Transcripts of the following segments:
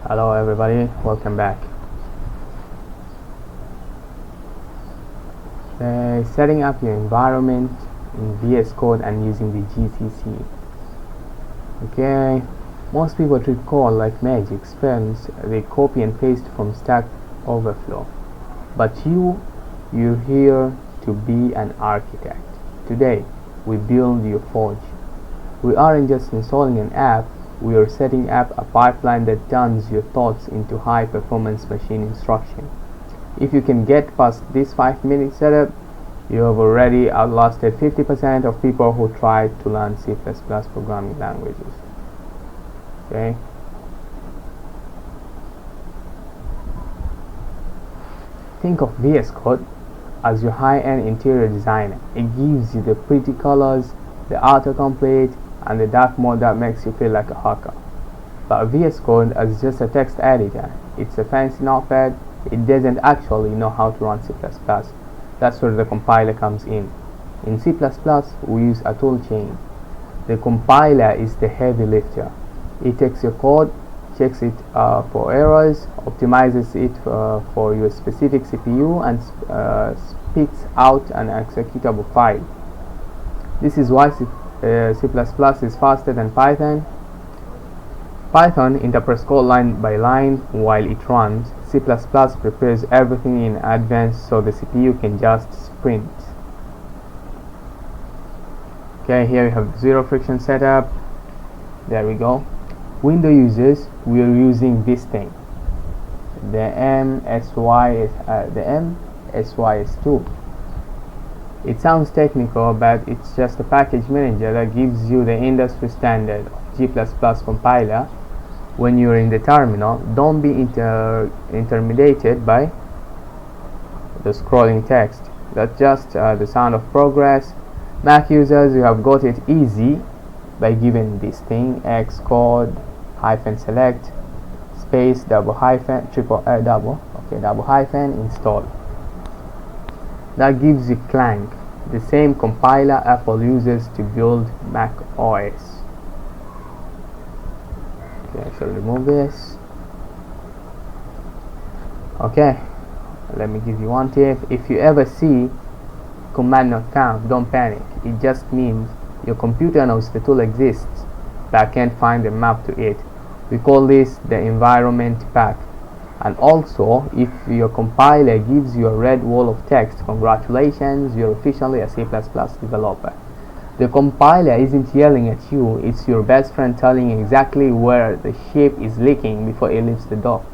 Hello everybody, welcome back. Setting up your environment in VS Code and using the GCC. Okay, most people treat code like magic spells. They copy and paste from Stack Overflow. But you're here to be an architect. Today, we build your forge. We aren't just installing an app, we are setting up a pipeline that turns your thoughts into high-performance machine instruction. If you can get past this 5-minute setup, you have already outlasted 50% of people who tried to learn C++ programming languages. Okay. Think of VS Code as your high-end interior designer. It gives you the pretty colors, the autocomplete, and the dark mode that makes you feel like a hacker. But VS Code is just a text editor. It's a fancy notepad. It doesn't actually know how to run C++. That's where the compiler comes in. In C++, we use a tool chain. The compiler is the heavy lifter. It takes your code, checks it for errors, optimizes it for your specific CPU, and spits out an executable file. This is why C++ is faster than Python. Python interprets code line by line while it runs. C++ prepares everything in advance so the CPU can just sprint. Okay, here we have zero friction setup. There we go. Window users, we are using this thing, the MSYS2. It sounds technical, but it's just a package manager that gives you the industry standard G++ compiler. When you're in the terminal, don't be intimidated by the scrolling text. That's just the sound of progress. Mac users, you have got it easy by giving this thing xcode-select space double hyphen install. That gives you Clang, the same compiler Apple uses to build macOS. Okay, I shall remove this. Okay, let me give you one tip. If you ever see command not found, don't panic. It just means your computer knows the tool exists but can't find a map to it. We call this the environment path. And also, if your compiler gives you a red wall of text, congratulations, you're officially a C++ developer. The compiler isn't yelling at you, it's your best friend telling you exactly where the ship is leaking before it leaves the dock.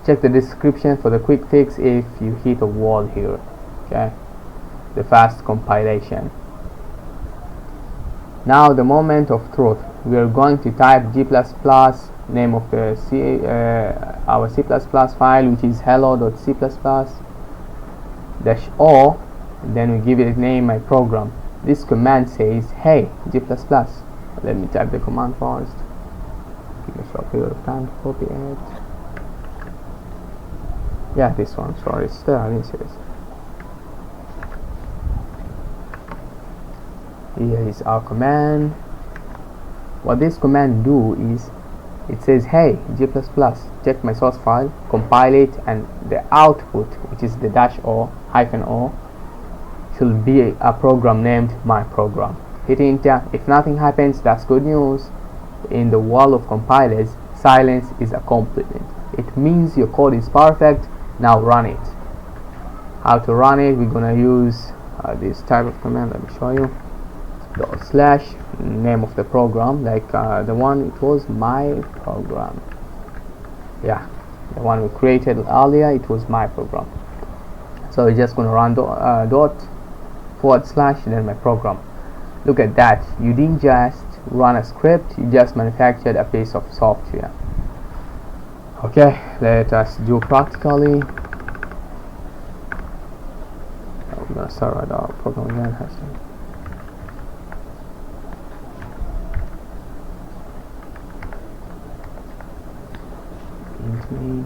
Check the description for the quick fix if you hit a wall here. Okay, the fast compilation. Now the moment of truth. We are going to type G++, name of the our C++ file, which is hello.c+, -o, then we give it a name, my program. This command says, hey, G++. Let me type the command first. Give me a short period of time to copy it. Yeah, this one, sorry, it's there, I didn't see this. Here is our command. What this command do is, it says, hey, G++, check my source file, compile it, and the output, which is the -o, -o, should be a program named my program. Hit enter. If nothing happens, that's good news. In the world of compilers, silence is a compliment. It means your code is perfect. Now run it. How to run it? We're gonna use this type of command. Let me show you. / name of the program, like the one, it was my program. Yeah, the one we created earlier, it was my program. So we're just gonna run // then my program. Look at that, you didn't just run a script, you just manufactured a piece of software. Okay, let us do practically. I'm gonna start with our program again. Me.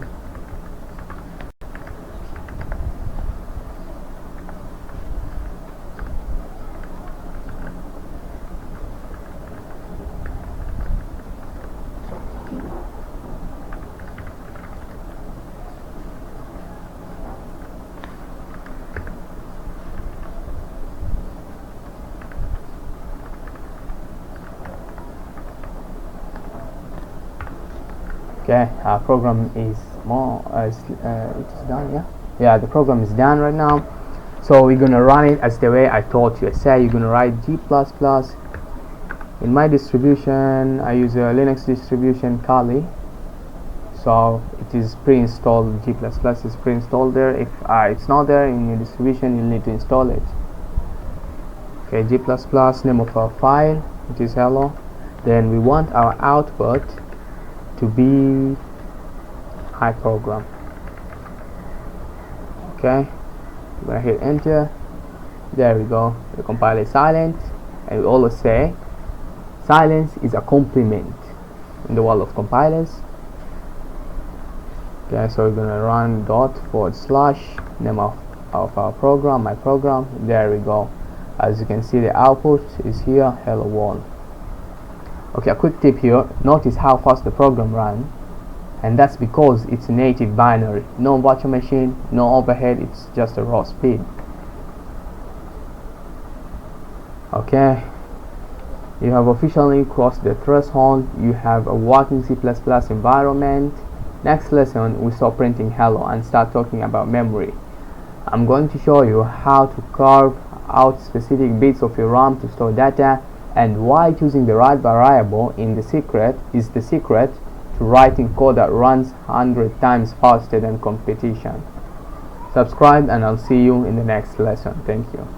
Okay, our program is it is done. Yeah, the program is done right now. So we're gonna run it as the way I taught you. Say you're gonna write G++. In my distribution, I use a Linux distribution, Kali. So it is pre-installed. G++ is pre-installed there. If it's not there in your distribution, you'll need to install it. Okay, G++, name of our file, which is hello. Then we want our output to be high program. Okay, I'm gonna hit enter. There we go. The compiler is silent, and we always say silence is a compliment in the world of compilers. Okay, so we're gonna run // name of our program, my program. There we go. As you can see, the output is here, hello world. Okay, a quick tip here. Notice how fast the program runs, and that's because it's a native binary. No virtual machine, no overhead. It's just a raw speed. Okay, you have officially crossed the threshold. You have a working C++ environment. Next lesson, we stop printing hello and start talking about memory. I'm going to show you how to carve out specific bits of your RAM to store data, and why choosing the right variable is the secret to writing code that runs 100 times faster than competition. Subscribe, and I'll see you in the next lesson. Thank you.